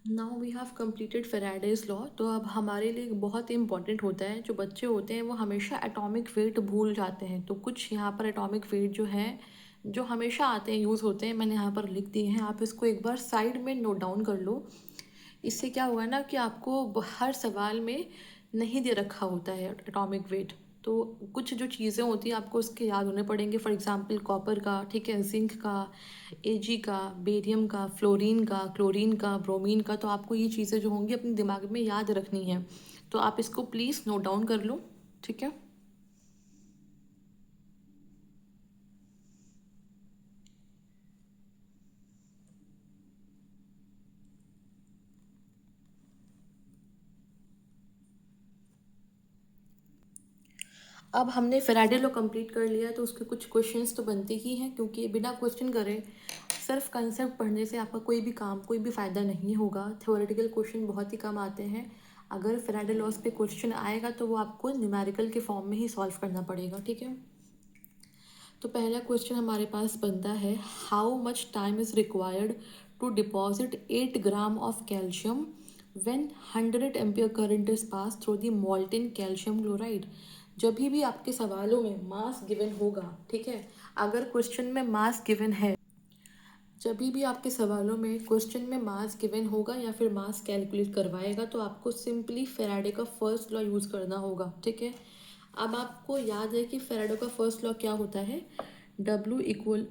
Now we have completed Faraday's law. तो अब हमारे लिए बहुत ही इंपॉर्टेंट होता है, जो बच्चे होते हैं वो हमेशा एटॉमिक वेट भूल जाते हैं। तो कुछ यहाँ पर एटॉमिक वेट जो है, जो हमेशा आते हैं, यूज़ होते हैं, मैंने यहाँ पर लिख दिए हैं। आप इसको एक बार साइड में नोट डाउन कर लो। इससे क्या हुआ ना कि आपको हर सवाल में नहीं दे रखा होता है एटॉमिक वेट। तो कुछ जो चीज़ें होती हैं आपको उसके याद होने पड़ेंगे। फॉर एग्जांपल कॉपर का, ठीक है, जिंक का, एजी का, बेरियम का, फ्लोरीन का, क्लोरीन का, ब्रोमीन का। तो आपको ये चीज़ें जो होंगी अपने दिमाग में याद रखनी है। तो आप इसको प्लीज़ नोट डाउन कर लो, ठीक है। अब हमने फेराडे लॉ कंप्लीट कर लिया, तो उसके कुछ क्वेश्चंस तो बनते ही हैं, क्योंकि बिना क्वेश्चन करे सिर्फ कंसेप्ट पढ़ने से आपका कोई भी काम, कोई भी फ़ायदा नहीं होगा। थ्योरेटिकल क्वेश्चन बहुत ही कम आते हैं। अगर फेराडे लॉस पे क्वेश्चन आएगा तो वो आपको न्यूमेरिकल के फॉर्म में ही सॉल्व करना पड़ेगा, ठीक है। तो पहला क्वेश्चन हमारे पास बनता है, how much time is required to deposit 8 gram of calcium when 100 ampere current is pass through the molten calcium chloride. जब भी आपके सवालों में मास गिवन होगा, ठीक है, अगर क्वेश्चन में मास गिवन है, जब भी आपके सवालों में क्वेश्चन में मास गिवन होगा या फिर मास कैलकुलेट करवाएगा, तो आपको सिंपली फेराडे का फर्स्ट लॉ यूज़ करना होगा, ठीक है। अब आपको याद है कि फेराडे का फर्स्ट लॉ क्या होता है, W equal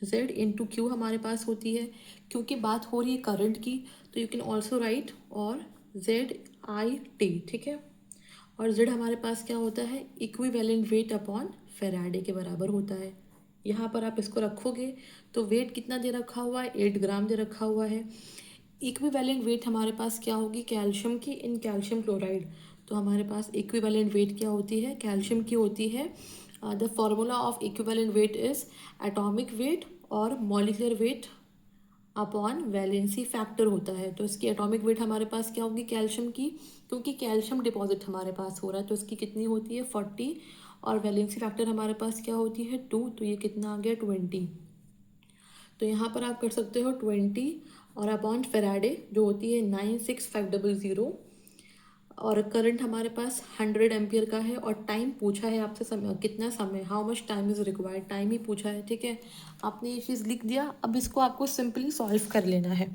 Z into Q हमारे पास होती है। क्योंकि बात हो रही है करंट की, तो यू कैन ऑल्सो राइट और ZIT, ठीक है। और जेड हमारे पास क्या होता है, इक्विवेलेंट वेट अपॉन फेराडे के बराबर होता है। यहाँ पर आप इसको रखोगे तो वेट कितना दे रखा हुआ है, 8 ग्राम दे रखा हुआ है। इक्विवेलेंट वेट हमारे पास क्या होगी, कैल्शियम की इन कैल्शियम क्लोराइड। तो हमारे पास इक्विवेलेंट वेट क्या होती है, कैल्शियम की होती है। The formula of equivalent weight is atomic weight और molecular weight upon valency factor होता है। तो इसकी एटॉमिक वेट हमारे पास क्या होगी, कैल्शियम की, क्योंकि कैल्शियम डिपॉजिट हमारे पास हो रहा है, तो इसकी कितनी होती है, 40। और वैलेंसी फैक्टर हमारे पास क्या होती है, 2। तो ये कितना आ गया, 20। तो यहाँ पर आप कर सकते हो 20 और अपॉन फेराडे जो होती है 96500। और करंट हमारे पास 100 एम्पियर का है, और टाइम पूछा है आपसे, समय कितना समय, how much time is required, time ही पूछा है, ठीक है। आपने ये चीज़ लिख दिया, अब इसको आपको सिंपली सॉल्व कर लेना है।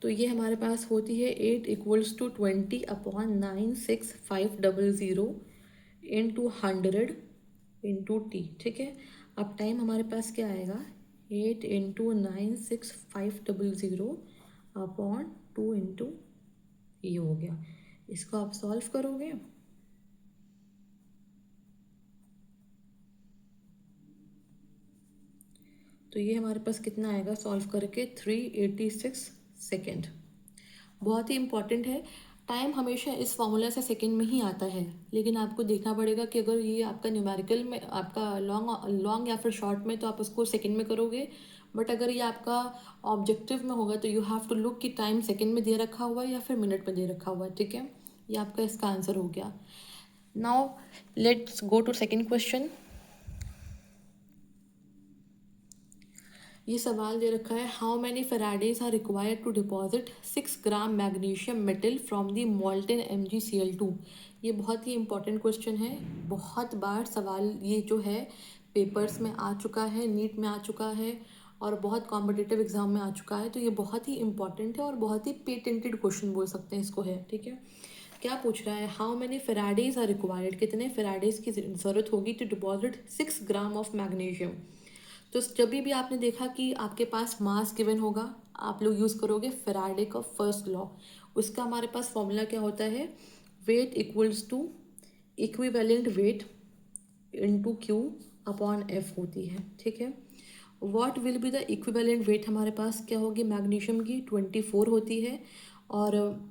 तो ये हमारे पास होती है 8 = 20 अपॉन 96500 इंटू 100 इंटू T, ठीक है। अब टाइम हमारे पास क्या आएगा, 8 × 96500 अपॉन 2 ये हो गया। इसको आप सॉल्व करोगे तो ये हमारे पास कितना आएगा, सॉल्व करके 386 सेकेंड। बहुत ही इंपॉर्टेंट है। टाइम हमेशा इस फॉर्मूला से सेकंड में ही आता है, लेकिन आपको देखना पड़ेगा कि अगर ये आपका न्यूमेरिकल में, आपका लॉन्ग लॉन्ग या फिर शॉर्ट में, तो आप उसको सेकंड में करोगे। बट अगर ये आपका ऑब्जेक्टिव में होगा तो यू हैव टू लुक कि टाइम सेकंड में दे रखा हुआ है या फिर मिनट में दे रखा हुआ है, ठीक है। ये आपका इसका आंसर हो गया। Now let's go to second question. ये सवाल दे रखा है, how many Faradays are required to deposit 6 gram magnesium metal from the molten MgCl2। ये बहुत ही इंपॉर्टेंट क्वेश्चन है। बहुत बार सवाल ये जो है पेपर्स में आ चुका है, नीट में आ चुका है, और बहुत कॉम्पिटिटिव एग्जाम में आ चुका है। तो ये बहुत ही इंपॉर्टेंट है और बहुत ही पेटेंटेड क्वेश्चन बोल सकते हैं इसको, है, ठीक है। क्या पूछ रहा है, how many Faradays are required, कितने फेराडेज की ज़रूरत होगी to deposit 6 gram of magnesium. तो जब भी आपने देखा कि आपके पास मास गिवन होगा, आप लोग यूज़ करोगे फेराडे का फर्स्ट लॉ। उसका हमारे पास फॉर्मूला क्या होता है, weight equals to equivalent weight into Q upon F होती है, ठीक है। What will be the equivalent weight हमारे पास क्या होगी, मैग्नीशियम की 24 होती है। और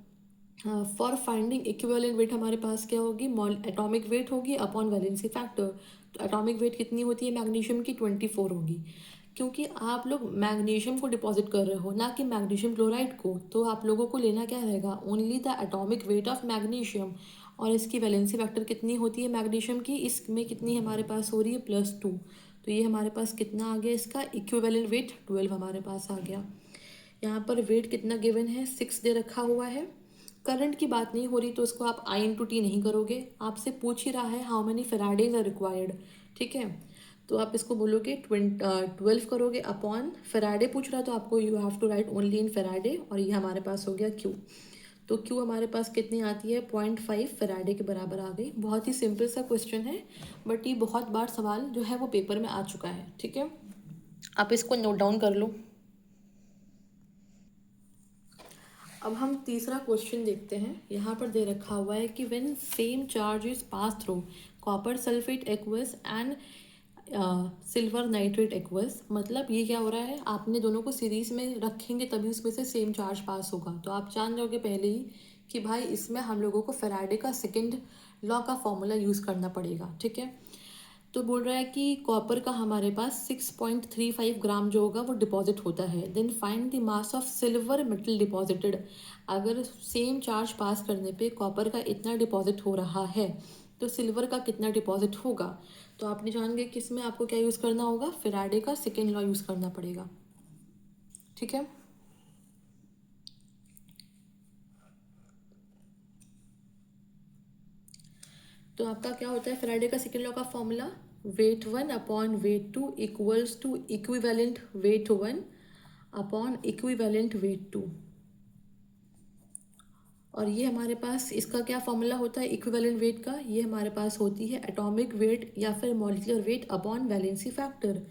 फॉर फाइंडिंग इक्विवेलेंट वेट हमारे पास क्या होगी, एटॉमिक वेट होगी अपॉन वैलेंसी फैक्टर। तो एटॉमिक वेट कितनी होती है मैग्नीशियम की, 24 होगी। क्योंकि आप लोग मैग्नीशियम को डिपॉजिट कर रहे हो, ना कि मैग्नीशियम क्लोराइड को, तो आप लोगों को लेना क्या रहेगा, only the atomic weight of magnesium. और इसकी वैलेंसी फैक्टर कितनी होती है मैग्नीशियम की, इसमें कितनी हमारे पास हो रही है, +2। तो तो ये हमारे पास कितना आ गया, इसका इक्विवेलेंट वेट 12 हमारे पास आ गया। यहाँ पर वेट कितना गिवन है, 6 दे रखा हुआ है। करंट की बात नहीं हो रही तो उसको आप I/T नहीं करोगे, आपसे पूछ ही रहा है how many Faradays are required, ठीक है। तो आप इसको बोलोगे 12 करोगे अपॉन फेराडे पूछ रहा है तो आपको you have to write only in Faraday, और ये हमारे पास हो गया क्यू। तो क्यू हमारे पास कितनी आती है, 0.5 फेराडे के बराबर आ गई। बहुत ही सिंपल सा क्वेश्चन है, बट ये बहुत बार सवाल जो है वो पेपर में आ चुका है, ठीक है। आप इसको नोट डाउन कर लो। अब हम तीसरा क्वेश्चन देखते हैं। यहाँ पर दे रखा हुआ है कि when same charge is pass through copper sulphate aqueous and silver nitrate aqueous, मतलब ये क्या हो रहा है, आपने दोनों को सीरीज में रखेंगे तभी उसमें से सेम चार्ज पास होगा। तो आप जान जाओगे पहले ही कि भाई इसमें हम लोगों को फेराडे का सेकेंड लॉ का फॉर्मूला यूज़ करना पड़ेगा, ठीक है। तो बोल रहा है कि कॉपर का हमारे पास 6.35 ग्राम जो होगा वो डिपॉजिट होता है। Then find the mass of silver metal deposited. अगर सेम चार्ज पास करने पे कॉपर का इतना डिपॉजिट हो रहा है तो सिल्वर का कितना डिपॉजिट होगा। तो आपने जान गए कि इसमें आपको क्या यूज़ करना होगा, फेराडे का सेकेंड लॉ यूज़ करना पड़ेगा, ठीक है। तो आपका क्या होता है फेराडे का सेकेंड लॉ का formula, weight 1 upon weight 2 equals to equivalent weight 1 upon equivalent weight 2। और ये हमारे पास इसका क्या फॉर्मूला होता है इक्विवेलेंट वेट का, ये हमारे पास होती है एटॉमिक वेट या फिर molecular weight upon valency factor.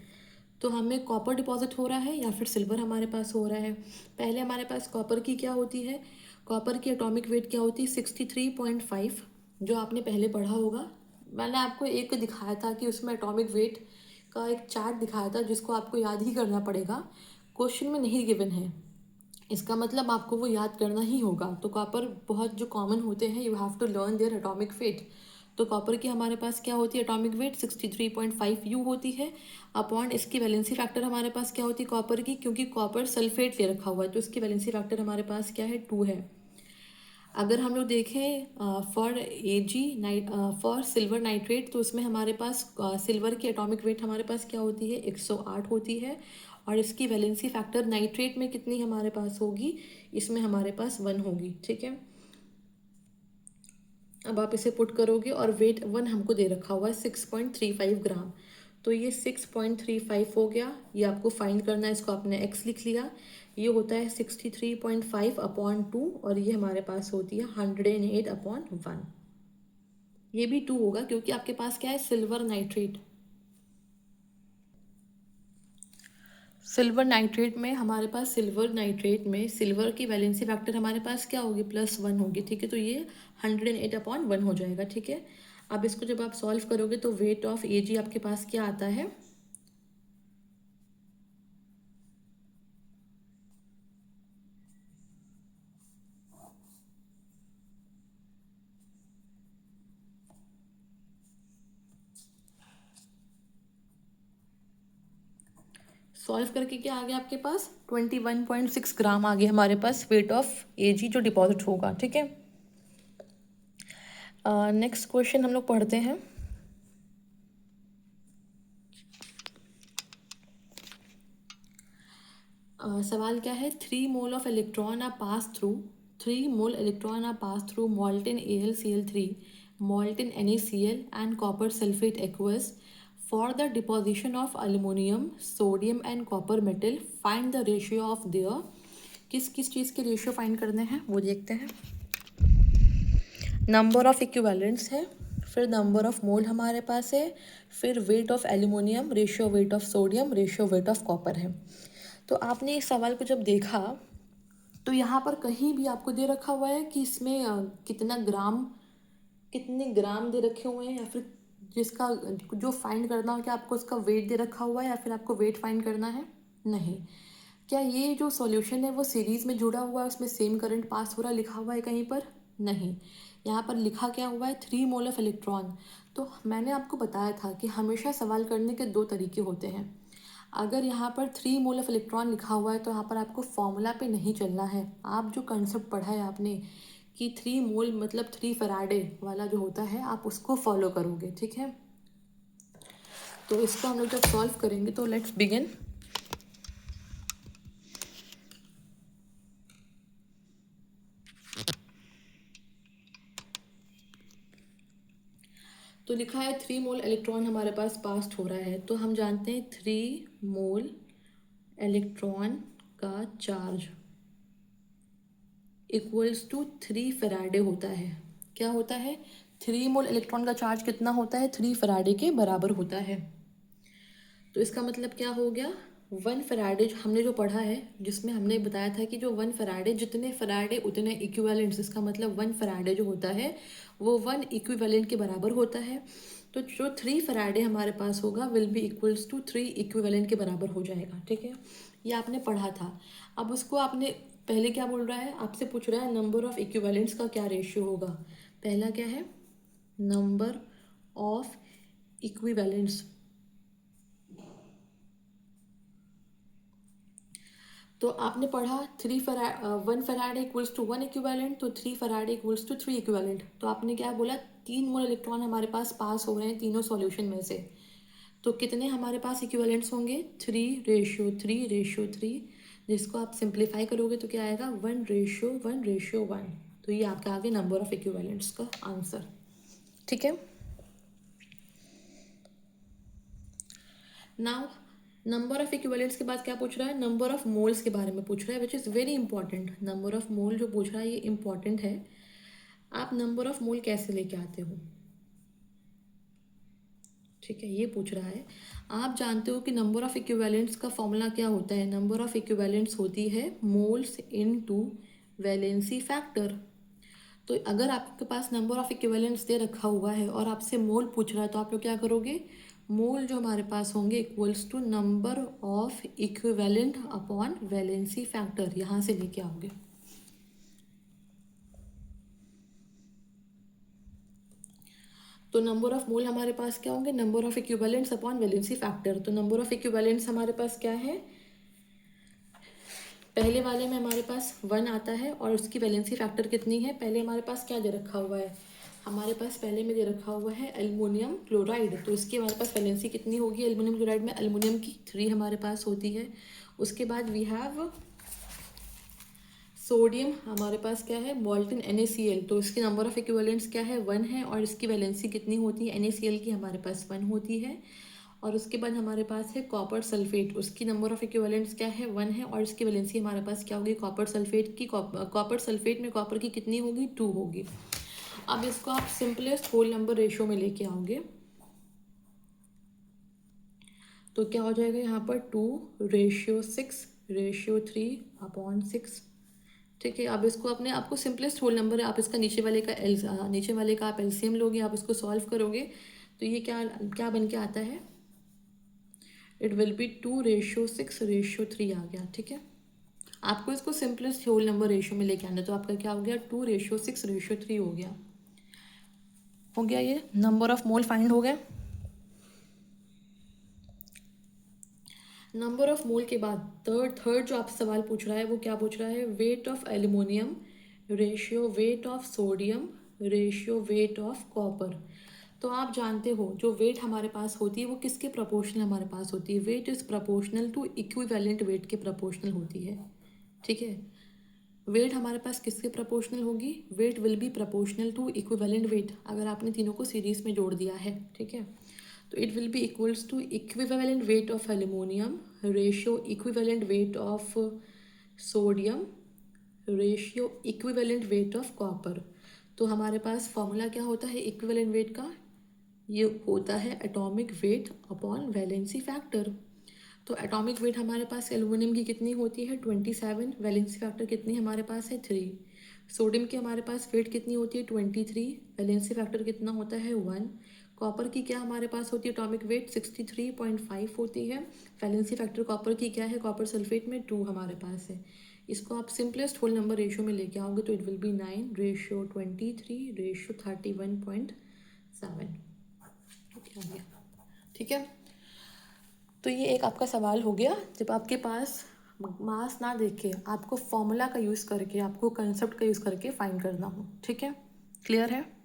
तो हमें कॉपर डिपॉजिट हो रहा है या फिर सिल्वर हमारे पास हो रहा है। पहले हमारे पास कॉपर की क्या होती है, कॉपर की एटॉमिक वेट क्या होती है 63.5, जो आपने पहले पढ़ा होगा। मैंने आपको एक दिखाया था कि उसमें एटॉमिक वेट का एक चार्ट दिखाया था जिसको आपको याद ही करना पड़ेगा, क्वेश्चन में नहीं गिवन है, इसका मतलब आपको वो याद करना ही होगा। तो कॉपर बहुत जो कॉमन होते हैं, you have to learn their atomic weight. तो कॉपर की हमारे पास क्या होती है एटॉमिक वेट 63.5 यू होती है अपॉन इसकी वैलेंसी फैक्टर हमारे पास क्या होती है कॉपर की, क्योंकि कॉपर सल्फेट ले रखा हुआ है तो इसकी वैलेंसी फैक्टर हमारे पास क्या है 2 है। अगर हम लोग देखें for AG night for silver nitrate तो उसमें हमारे पास सिल्वर की एटॉमिक वेट हमारे पास क्या होती है 108 होती है, और इसकी वैलेंसी फैक्टर नाइट्रेट में कितनी हमारे पास होगी, इसमें हमारे पास 1 होगी, ठीक है। अब आप इसे पुट करोगे और वेट 1 हमको दे रखा हुआ है 6.35 ग्राम। तो ये 6.35 हो गया, ये आपको फाइंड करना है, इसको आपने x लिख लिया। ये होता है 63.5 अपॉन 2, और ये हमारे पास होती है 108 अपॉन 1। ये भी 2 होगा क्योंकि आपके पास क्या है सिल्वर नाइट्रेट। सिल्वर नाइट्रेट में हमारे पास सिल्वर नाइट्रेट में सिल्वर की वैलेंसी फैक्टर हमारे पास क्या होगी +1 होगी, ठीक है। तो ये 108 अपॉन 1 हो जाएगा, ठीक है। अब इसको जब आप सॉल्व करोगे तो वेट ऑफ एजी आपके पास क्या आता है, सॉल्व करके क्या आ गया आपके पास 21.6 ग्राम आ गया हमारे पास वेट ऑफ एजी जो डिपॉजिट होगा, ठीक है। नेक्स्ट क्वेश्चन हम लोग पढ़ते हैं। सवाल क्या है, 3 mole of electron are pass through 3 mole electron are pass through molten AlCl3 molten NaCl and copper sulphate aqueous for the deposition of aluminium sodium and copper metal, find the ratio of their. किस किस चीज़ के ratio find करने हैं वो देखते हैं। Number of equivalents है, फिर नंबर ऑफ मोल हमारे पास है, फिर wait of aluminium, ratio wait of sodium, ratio wait of copper है। तो आपने इस सवाल को जब देखा तो यहाँ पर कहीं भी आपको दे रखा हुआ है कि इसमें कितने ग्राम दे रखे हुए हैं, या फिर जिसका जो फाइंड करना हो, क्या आपको उसका वेट दे रखा हुआ है या फिर आपको वेट फाइंड करना है, नहीं। क्या ये जो सॉल्यूशन है वो सीरीज में जुड़ा हुआ है, उसमें सेम करंट पास हो रहा लिखा हुआ है कहीं पर, नहीं। यहाँ पर लिखा क्या हुआ है 3 मोल ऑफ इलेक्ट्रॉन। तो मैंने आपको बताया था कि हमेशा सवाल करने के 2 तरीके होते हैं। अगर यहाँ पर 3 मोल ऑफ इलेक्ट्रॉन लिखा हुआ है तो यहाँ पर आपको फॉर्मूला पे नहीं चलना है, आप जो कंसेप्ट पढ़ा है आपने कि 3 मोल मतलब 3 फराडे वाला जो होता है आप उसको फॉलो करोगे, ठीक है। तो इसको हम लोग जब सॉल्व करेंगे तो लेट्स बिगिन। तो लिखा है 3 मोल इलेक्ट्रॉन हमारे पास पास हो रहा है, तो हम जानते हैं 3 मोल इलेक्ट्रॉन का चार्ज इक्वल्स टू 3 फैराडे होता है। क्या होता है? 3 मोल इलेक्ट्रॉन का चार्ज कितना होता है? 3 फैराडे के बराबर होता है। तो इसका मतलब क्या हो गया? 1 फैराडे हमने जो पढ़ा है, जिसमें हमने बताया था कि जो 1 फैराडे, जितने फैराडे उतने इक्विवेलेंट्स, इसका मतलब 1 फैराडे जो होता है वो 1 इक्विवेलेंट के बराबर होता है। तो जो 3 फैराडे हमारे पास होगा will be equals to 3 equivalent के बराबर हो जाएगा। ठीक है, ये आपने पढ़ा था। अब उसको आपने पहले क्या बोल रहा है, आपसे पूछ रहा है नंबर ऑफ इक्विवेलेंट्स का क्या रेशियो होगा। पहला क्या है? Number of equivalents. तो आपने पढ़ा 1 फैराडे इक्वल्स टू 1 इक्विवेलेंट, तो 3 फैराडे इक्वल्स टू 3 इक्विवेलेंट। तो आपने क्या बोला? 3 मोल इलेक्ट्रॉन हमारे पास पास हो रहे हैं तीनों सॉल्यूशन में से। तो कितने हमारे पास इक्विवेलेंट्स होंगे? 3:3:3, जिसको आप सिंप्लीफाई करोगे तो क्या आएगा? 1:1:1। तो ये आपका आगे नंबर ऑफ इक्विवेलेंट्स का आंसर। ठीक है, नाउ नंबर ऑफ इक्विवेलेंट्स के बाद क्या पूछ रहा है? नंबर ऑफ मोल्स के बारे में पूछ रहा है, which is very important. Number of mole जो पूछ रहा है ये इंपॉर्टेंट है। आप नंबर ऑफ मोल कैसे लेके आते हो? ठीक है, ये पूछ रहा है। आप जानते हो कि नंबर ऑफ इक्विवेलेंट्स का फॉर्मूला क्या होता है? नंबर ऑफ इक्विवेलेंट्स होती है मोल्स इनटू वैलेंसी फैक्टर। तो अगर आपके पास नंबर ऑफ इक्विवेलेंट्स दे रखा हुआ है और आपसे मोल पूछ रहा है, तो आप लोग क्या करोगे? मोल जो हमारे पास होंगे equals to number of equivalent upon valency factor, यहाँ से लेके आओगे। तो नंबर ऑफ मोल हमारे पास क्या होंगे? Number of equivalents upon valency factor. तो नंबर ऑफ इक्विवेलेंट्स हमारे पास क्या है? पहले वाले में हमारे पास 1 आता है और उसकी वैलेंसी फैक्टर कितनी है? पहले हमारे पास क्या दे रखा हुआ है? हमारे पास पहले में दे रखा हुआ है एल्युमिनियम क्लोराइड। तो इसकी हमारे पास वैलेंसी कितनी होगी? एल्युमिनियम क्लोराइड में एल्युमिनियम की 3 हमारे पास होती है। उसके बाद वी हैव सोडियम, हमारे पास क्या है? मॉल्टन NaCl। तो इसकी नंबर ऑफ इक्विवेलेंट्स क्या है? 1 है। और इसकी वैलेंसी कितनी होती है? NaCl की हमारे पास 1 होती है। और उसके बाद हमारे पास है कॉपर सल्फेट, उसकी नंबर ऑफ इक्विवेलेंट्स क्या है? 1 है। और इसकी वैलेंसी हमारे पास क्या होगी? कॉपर सल्फेट की, कॉपर सल्फेट में कॉपर की कितनी होगी? 2 होगी। अब इसको आप सिंपलेस्ट होल नंबर रेशियो में लेके आओगे तो क्या हो जाएगा यहाँ पर? 2:6:3/6। ठीक है, अब इसको अपने आपको सिंपलेस्ट होल नंबर है, आप इसका नीचे वाले का आप एलसीएम लोगे, आप इसको सॉल्व करोगे तो ये क्या क्या बन के आता है? इट विल बी 2:6:3 आ गया। ठीक है, आपको इसको सिंपलेस्ट होल नंबर रेशियो में लेके आना, तो आपका क्या हो गया? 2:6:3 हो गया। ये नंबर ऑफ मोल फाइंड हो गया। नंबर ऑफ मोल के बाद थर्ड जो आप सवाल पूछ रहा है वो क्या पूछ रहा है? Weight of aluminium ratio wait of sodium ratio wait of copper. तो आप जानते हो जो वेट हमारे पास होती है वो किसके प्रोपोर्शनल हमारे पास होती है? Weight is proportional to equivalent weight के प्रोपोर्शनल होती है। ठीक है, वेट हमारे पास किसके प्रोपोर्शनल होगी? Weight will be proportional to equivalent weight, अगर आपने तीनों को सीरीज में जोड़ दिया है। ठीक है, तो it will be equals to equivalent weight of aluminium ratio equivalent weight of sodium ratio equivalent weight of copper. तो हमारे पास फॉर्मूला क्या होता है इक्विवेलेंट वेट का? ये होता है atomic weight upon valency factor. तो एटॉमिक वेट हमारे पास एल्युमिनियम की कितनी होती है? 27। वैलेंसी फैक्टर कितनी हमारे पास है? 3। सोडियम की हमारे पास वेट कितनी होती है? 23। वैलेंसी फैक्टर कितना होता है? 1। कॉपर की क्या हमारे पास होती है? एटॉमिक वेट 63.5 होती है। वैलेंसी फैक्टर कॉपर की क्या है? कॉपर सल्फेट में 2 हमारे पास है। इसको आप सिंपलेस्ट होल नंबर रेशियो में लेके आओगे तो इट विल बी 9:23:31.7। ठीक है, तो ये एक आपका सवाल हो गया। जब आपके पास मास ना देखे, आपको फॉर्मूला का यूज़ करके, आपको कंसेप्ट का यूज़ करके फाइंड करना हो। ठीक है, क्लियर है?